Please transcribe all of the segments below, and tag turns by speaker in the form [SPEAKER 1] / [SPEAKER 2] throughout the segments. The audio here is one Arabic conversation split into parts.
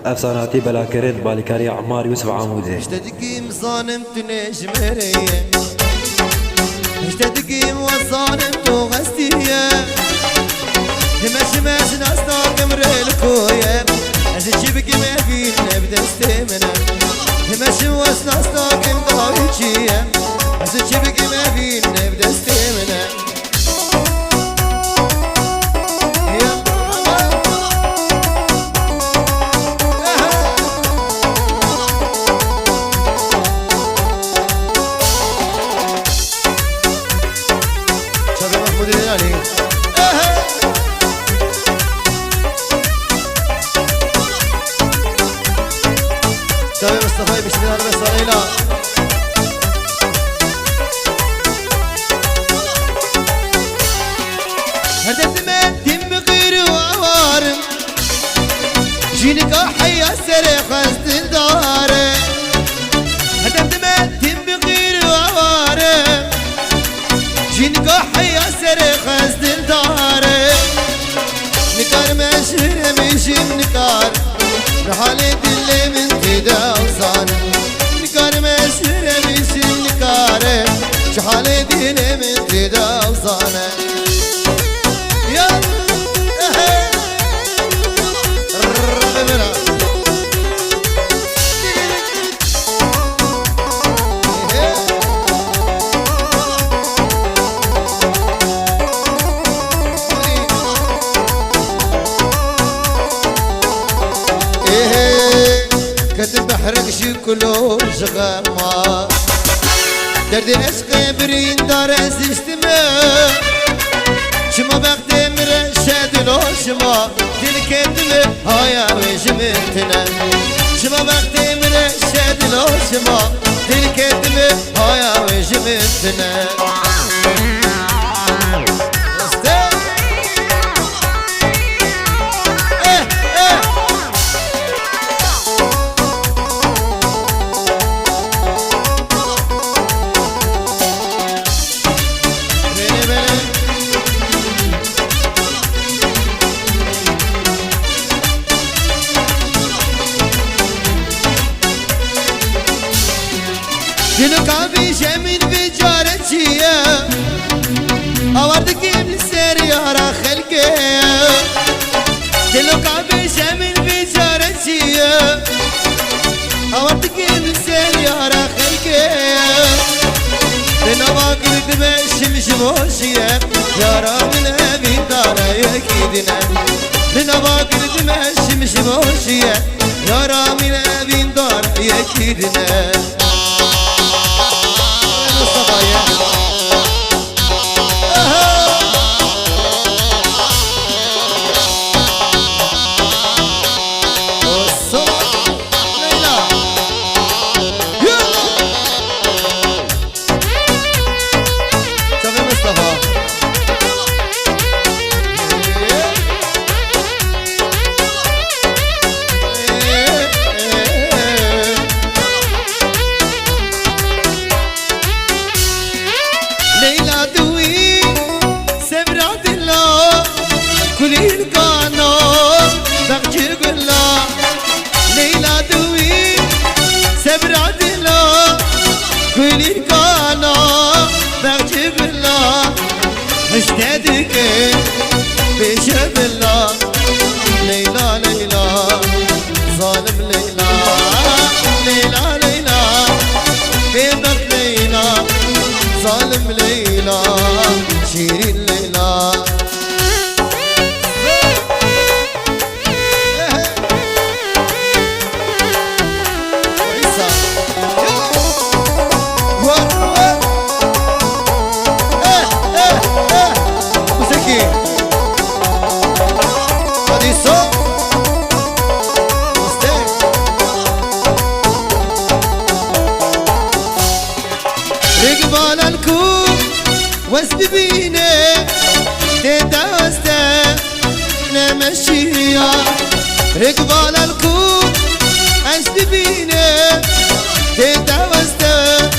[SPEAKER 1] افساناتي بلا كرد بالكاري عمار يوسف عامودي
[SPEAKER 2] اشتدقي مصانم تنش مريه اشتدقي مصانم توغستيه تمشي ماشي ناس طاقم ريلكويه ازجي بقي ما فين بدستي منه تمشي واس ناس طاقم ضاويتشيه ازجي بقي ما فين بدستي منه شباب مصطفى بسم الله الرحمن الرحيم هدف ما تم غير وعوارم جينك حيا سريخ خزن داره هدف ما تم غير وعوارم جينك حيا سريخ خزن داره نكار مشهر مشم نكار بحالي دلي من تدا وصانه نكار مشهر مشم نكاره بحالي دلي من تدا وصانه كتب بحرق شكله شغامة درد عشق برين دار استماع شما بقدي مرشد لو شما دل كتب هايا وجمتنا شما بقدي مرشد لو شما دل كتب هايا وجمتنا جنوك عبي شامين بجارتشيا أوردك من السريارة خلقيا جنوك عبي شامين بجارتشيا أوردك من السريارة خلقيا لنا ما قلت بشمش موشيا يا رامنا بين دارا يكيدنا لنا ما قلت بشمش موشيا يا رامنا بين دارا يكيدنا كلين كانو بغجي قلا ليلى دوي سبرات الله كلين كانو بغجي قلا اشتدك بشب الله ليلى ليلى ظالم ليلى ليلى ليلى بيضك ليلى ظالم ليلى شيرين ليلى رقبال الكوب واستبينه تتوسته نمشيها رقبال الكوب استبينه تتوسته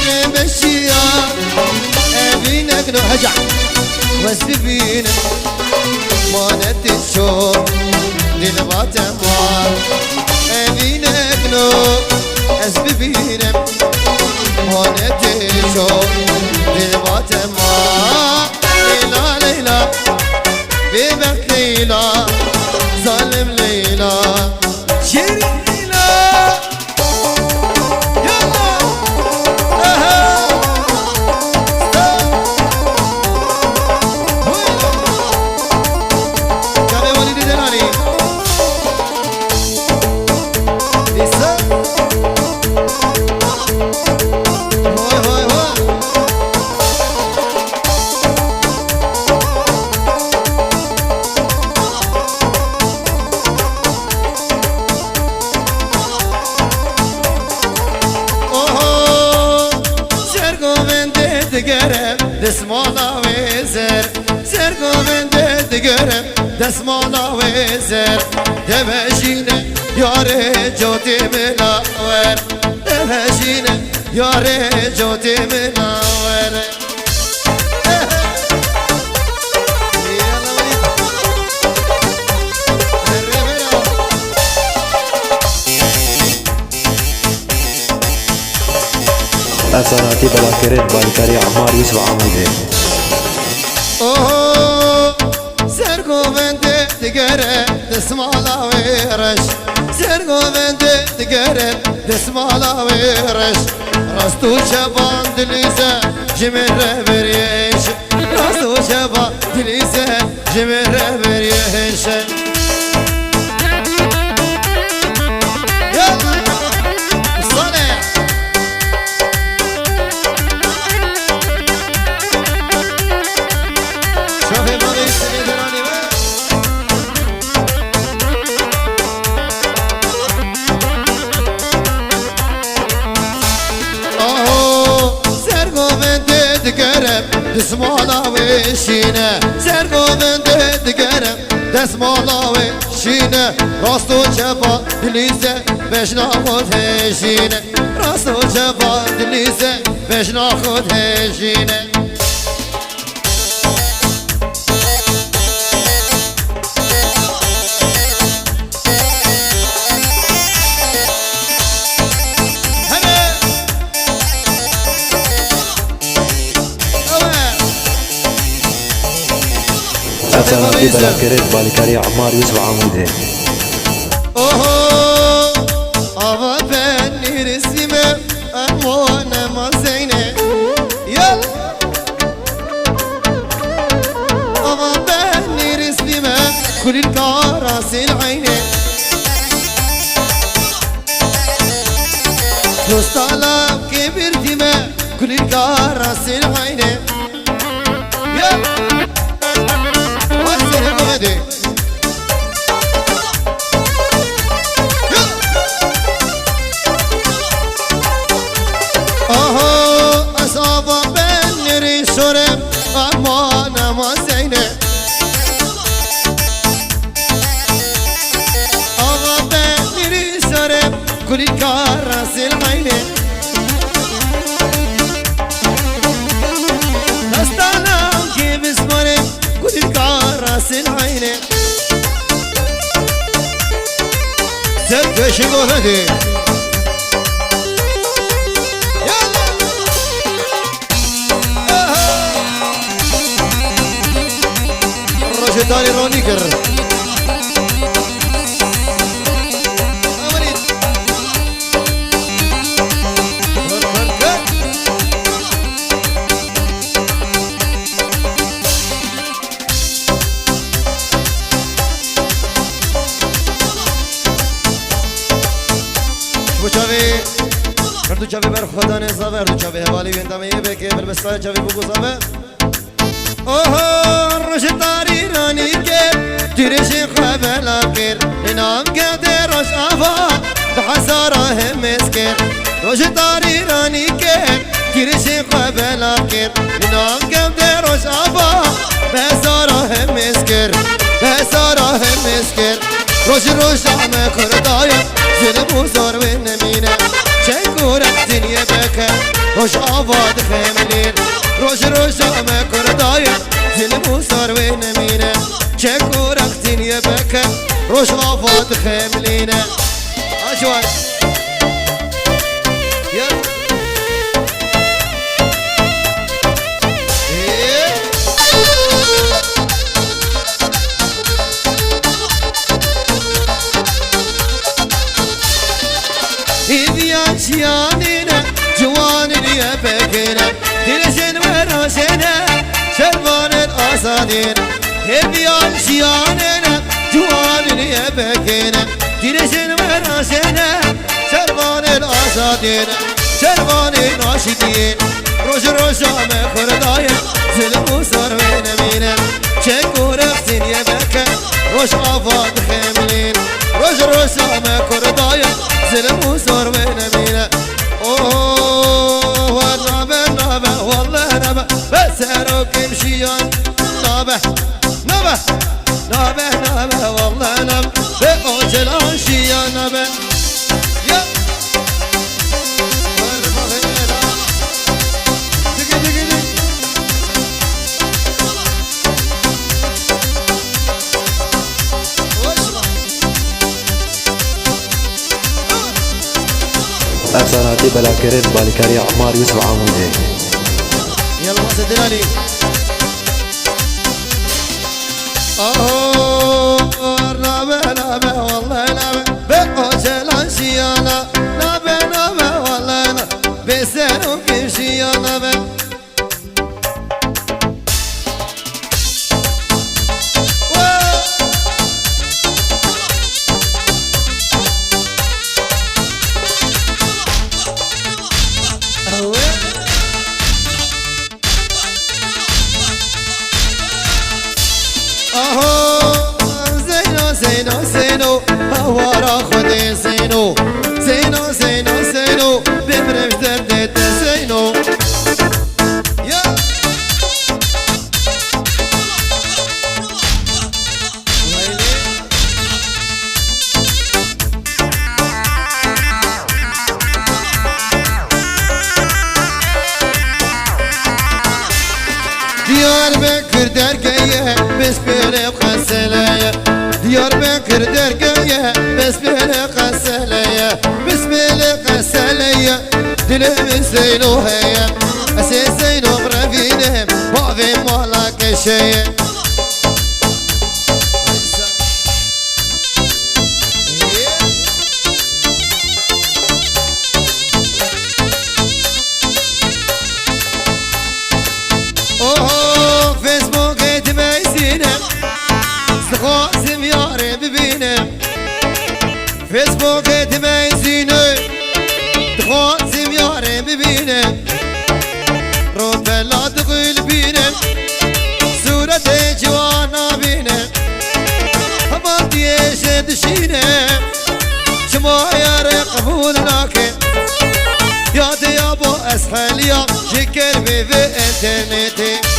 [SPEAKER 2] نمشيها ابينك نهجع واستبينه ما نتشوف للبات مال ببینو از ببینم مانتی شو دیوات ما لیلا لیلا ببک لیلا ظالم لیلا شیرین لیلا یالا اها کبه ولی دیدنانی لیسا دسمالا وزر سرگوونده دگرم دسمالا وزر دمشینه یاره جوتی مناور دمشینه یاره جوتی مناور
[SPEAKER 1] أساناتي بلاكرين بالكاري عمار يوسف عمودي
[SPEAKER 2] اوه سرگوونده دگره دسمالا ویرش سرگوونده دگره دسمالا ویرش راستو شبان دلیزه جمره بریش راستو شبان دلیزه جمره بریش دسمالا وشینه سرگوونده دگرم دسمالا وشینه راستو چپا دلیزه بشنا خود هشینه راستو چپا دلیزه بشنا خود هشینه
[SPEAKER 1] أساناتي بلاكرين بالكاري عمار يوسف عمودي
[SPEAKER 2] اوه آوا بنی رسیمه اموانه ما زینه یل آوا بنی رسیمه كل الكراس العينه دوستالا كبرتي ما كل الكراس العينه يل اها اصابا بنري شرم امان ما زينه اها بنري شرم كل الكراس العينه دستانا كيف اسمرم كل الكراس العينه سركشي قولتي الرجل رونيكر بردو چاوی بر خدا نزا بردو چاوی حوالی بیندم یه بکه بلبستای چاوی بگو زابه اوه رشتاری رانی که تیرشی خبلا کر اینام که دیروش آفا بحسارا هم اسکر رشتاری رانی که تیرشی خبلا کر اینام که دیروش آفا بحسارا هم اسکر بحسارا هم اسکر روش روشام کردایم زل بزار و نمینه چکورت دنیا بکر روش آواد خیملیر روش روشام کردایم زل بزار و نمینه چکورت دنیا بکر روش آواد خیملینه آشوان شيانينا جوان يا بكينا دلشن وراسنا شربان الأسادين هبيان شياننا جوان يا بكينا دلشن وراسنا شربان الأسادين شربان الناشدين روش ما خردايا زلم وصار وين مينا شكور اختين يا بكا روش عفاد خملين روش ما خردايا زلم وصار وين مينا اوه نابا والله نابا بس اروك مشيان نابا والله نابا بأوجل عشيان نابا يا
[SPEAKER 1] أسراتي بلاكرين بالكاري عمار يوسف عمودي
[SPEAKER 2] يلا ما سدناني نابا والله نابا بأوجل عشيانا نابا والله نابا بسرو كمشيانا نابا زينو هوارا خودي زينو بمرش دردت زينو يا ويلي ديار بكر درقية بس بيري بخسلايا ديار بكر درقية بس بيلي قسلية دلم زينو هيا أسي زينو برافينهم ما في مالك شيء اوه فيسبوك تميزينهم سخوزم ياري ببينهم فيسبوك تميزينهم تخوزم ياري ببينهم روب لا تقول بينهم صورة جوانا بينهم هماتي شد شينهم شما ياري قبول لكن يا ديابو اسهل يا شكر في انترنتي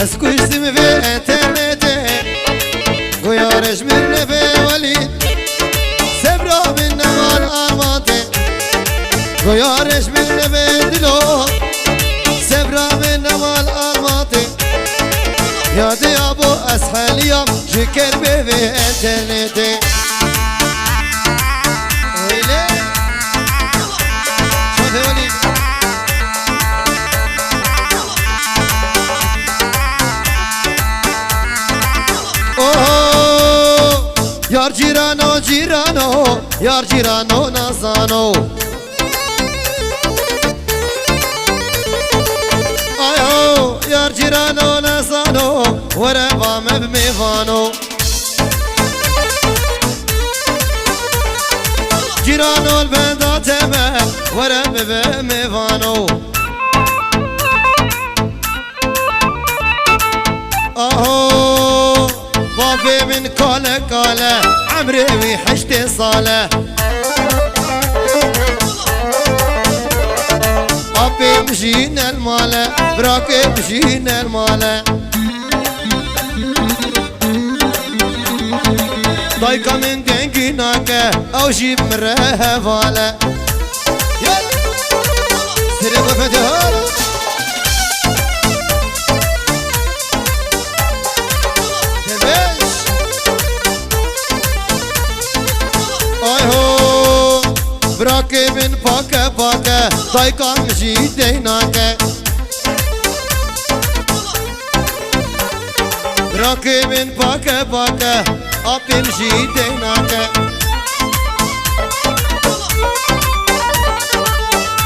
[SPEAKER 2] اسكوش سم في انترنتي غيارش من في وليد سبرا من نمال ارماتي غيارش من في دلو سبرا من نمال ارماتي يا ديابو اسهل يوم شكر في انترنتي ويلي شوف وليد یار جیرانو یار جیرانو نازانو آیو یار جیرانو نازانو وره وام بمیوانو جیرانو البندات به وره بمیوانو آهو بابي من كاله عمري وحشتي صاله بابي مشينا الماله براكي مشينا الماله ضايقة من دنقناك او جيب مرها فاله يلا سرق فتهاله بايكان مجيد ديناك راكي من باكا باكا أبي مجيد ديناك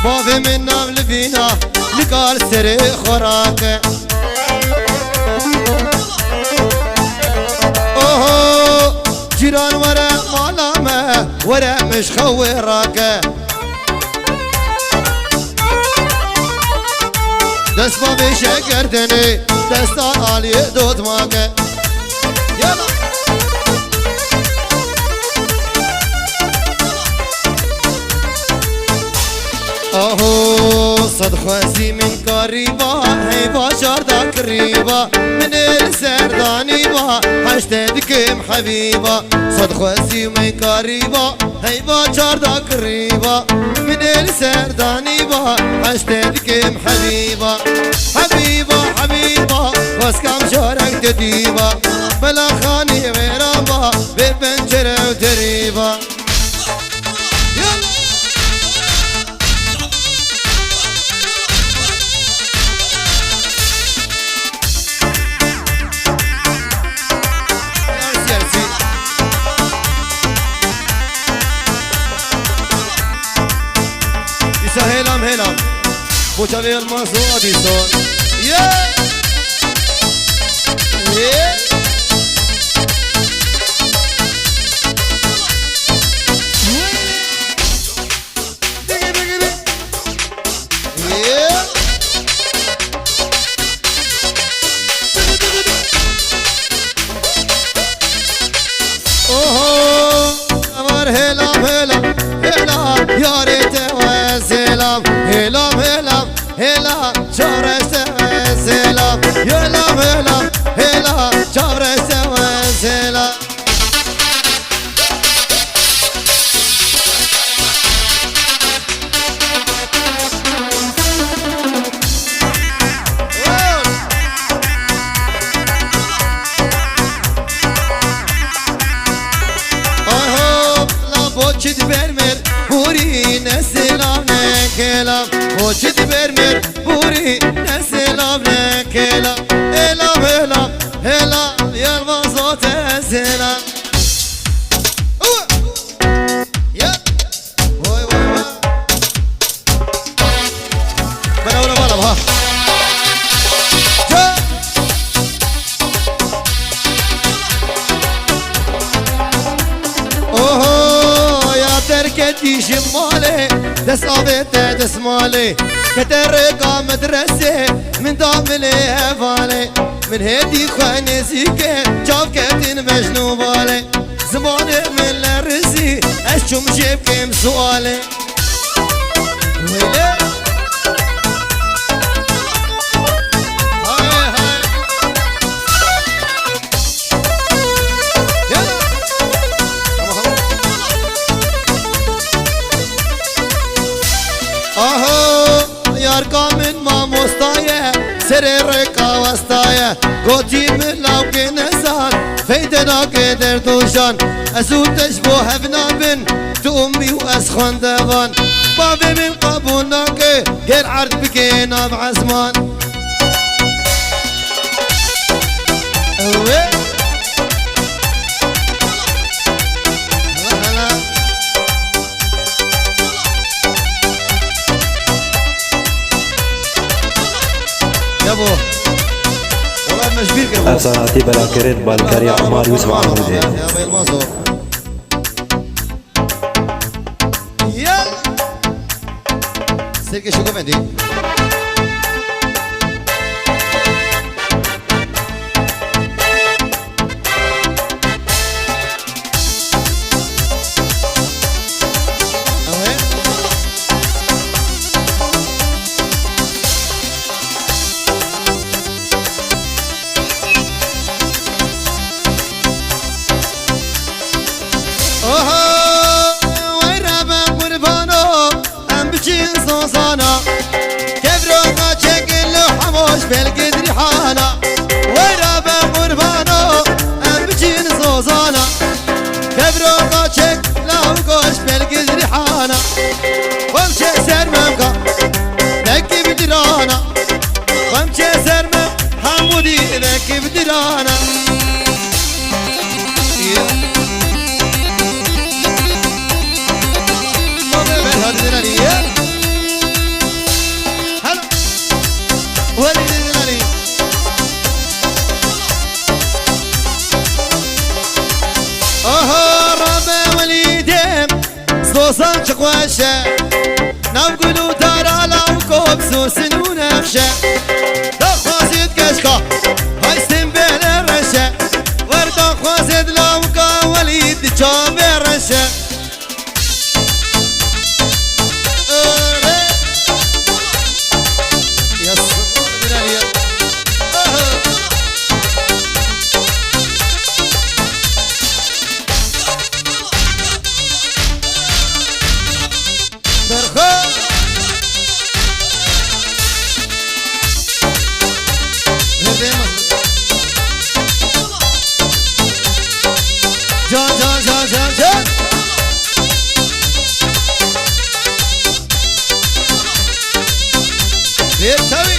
[SPEAKER 2] بافي من نام لفينا لقال سري خوراك اوه جيران ورا مالامه ورا مش خوراك دست بابي شكردني دستان علي دود ماك يلا اهو صد خوازي من قريبا هيبا شاردا قريبا من السرداني با حشتدكم حبيبا صد خوازي من قريبا هيبا شاردا قريبا من السرداني با حشتدكم حبيبا حبيبا حبيبا واسكام شارك تديبا بلا خاني ويرابا ببنجرة وتريبا هلام هلام بوچا ویر مازو آدیسون هلام هلام هلام یارت وزلام هلام هلام هلام چارست وزلام هلام هلام هلام چارست وزلام Boçit vermer buri ne selam ne kelam Boçit vermer buri ne selam ne kelam Elam elam elam yalmaz o te selam Yal Vay vay vay Bana ona bana ha كتيش مالي دس عبيته دس مالي كترقى مدرسة من داملي هفالي من هدي خواني زيكي جاب كتين مجنو بالي زماني من الرزي اشوم جيب كم سؤالي ويلي من ما مستايا سري رقا وستايا قوتي من لو كنسان فيدنا قدر دوشان أسود تشبو هفنا بن تأمي وأسخن دفان بابي من قبولناك غير عرض بكينا بعزمان والله مجبير كده
[SPEAKER 1] أساناتي بلاكرين بالكاري عمار يوسف عمودي
[SPEAKER 2] يا بي المازو يلا سيركي شو قمدي وين رابع قربانو ام بچين صوصانا كبرو كيف درانا ماما بهاد دراني هلا ولي دراني ربا وليدم صوصان شقواشا نقولوا ترى لو كوب سوسن ونفشا تخوازيد كشكا هاي سنبال الرشا ورد خوازيد لو كا وليد جاب الرشا يا صدق جان جان جان جان جان غير سوي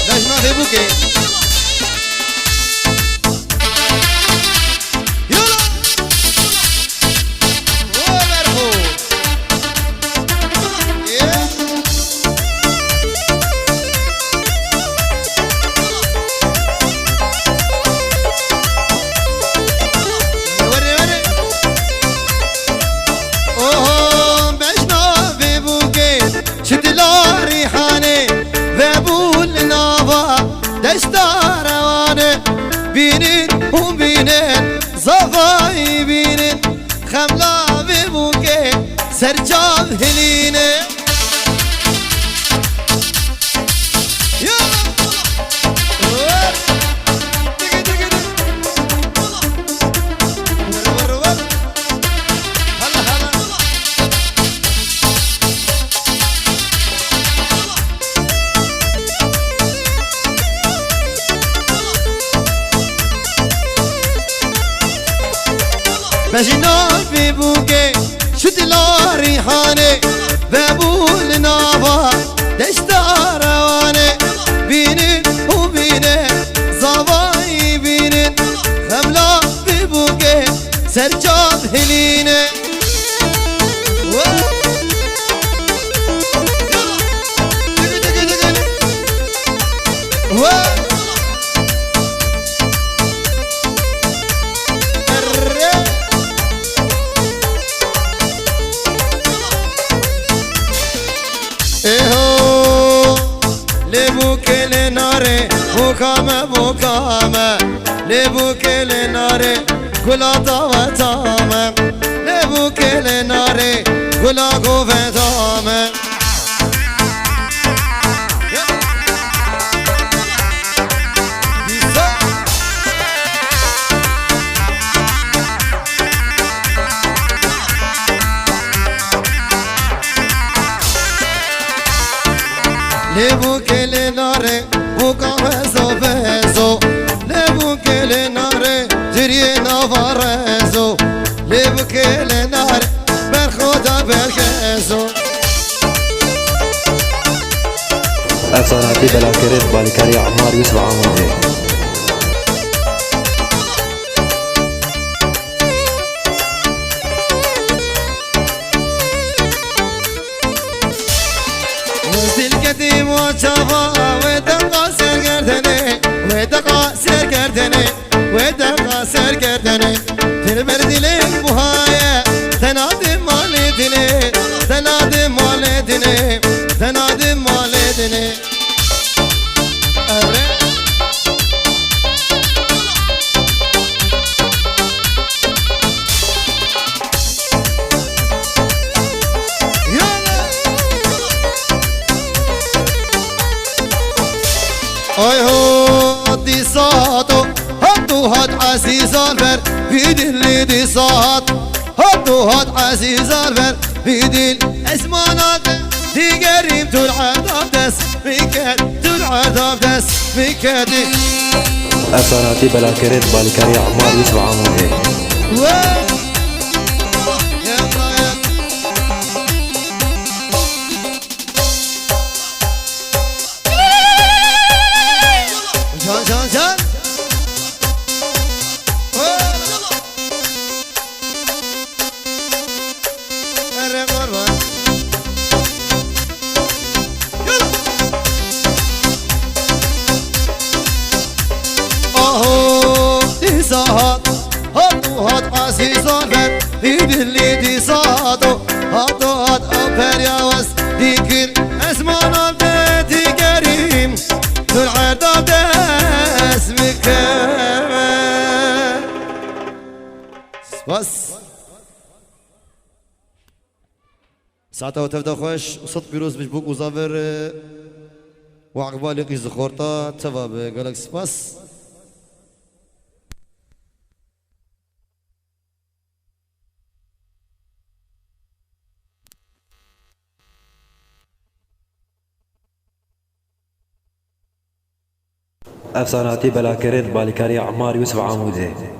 [SPEAKER 2] ليش ما في بوكي يلا وبرفو دشتاروانه بینین هم بینین زفای بینین خملا و بوکه سرجاب هلینه بجنا في بوكي شد لا ريحاني بابول نافا دشتا رواني بينين وبينين زواي بينين خملا في بوكي سرجاب هليني بوكامة بوكامة لبوك لناري كلا طواتامة لبوك لناري كلا قوفتامة لبوك لناري بوكامة فيزو لبوك لناري جري نافارزو لبوك لناري برخودا بركزو
[SPEAKER 1] أفساناتي بلا كريت بالكاري عمار يوسف عمودي
[SPEAKER 2] القديم وشافا ودقا سر قردني ودقا سر قردني ودقا سر قردني تنبرد لك بهاية تنادم والدني تنادم والدني تنادم والدني اي هو دي صاتو هاتو هات عزيز البر في دل دي صات هاتو هات عزيز البر في دل اسمانات دي قريب تلعب دس بكت تلعب دس بكت
[SPEAKER 1] أفساناتي بلا كريت بالكاري عمار يوسف عمودي
[SPEAKER 2] هات قاسي صافر في دلي دي صادو هاتو هات أبهر يا وس ديكر اسمنا بدي كريم دول عرض اسمك بس ساعتها وتبدا خوش وصوت بيروز بجبوك وزافر وعقبالي قيز خورطة تفا بقالك سباس
[SPEAKER 1] افساناتی بلاکرد بالکاری عمار یوسف عموده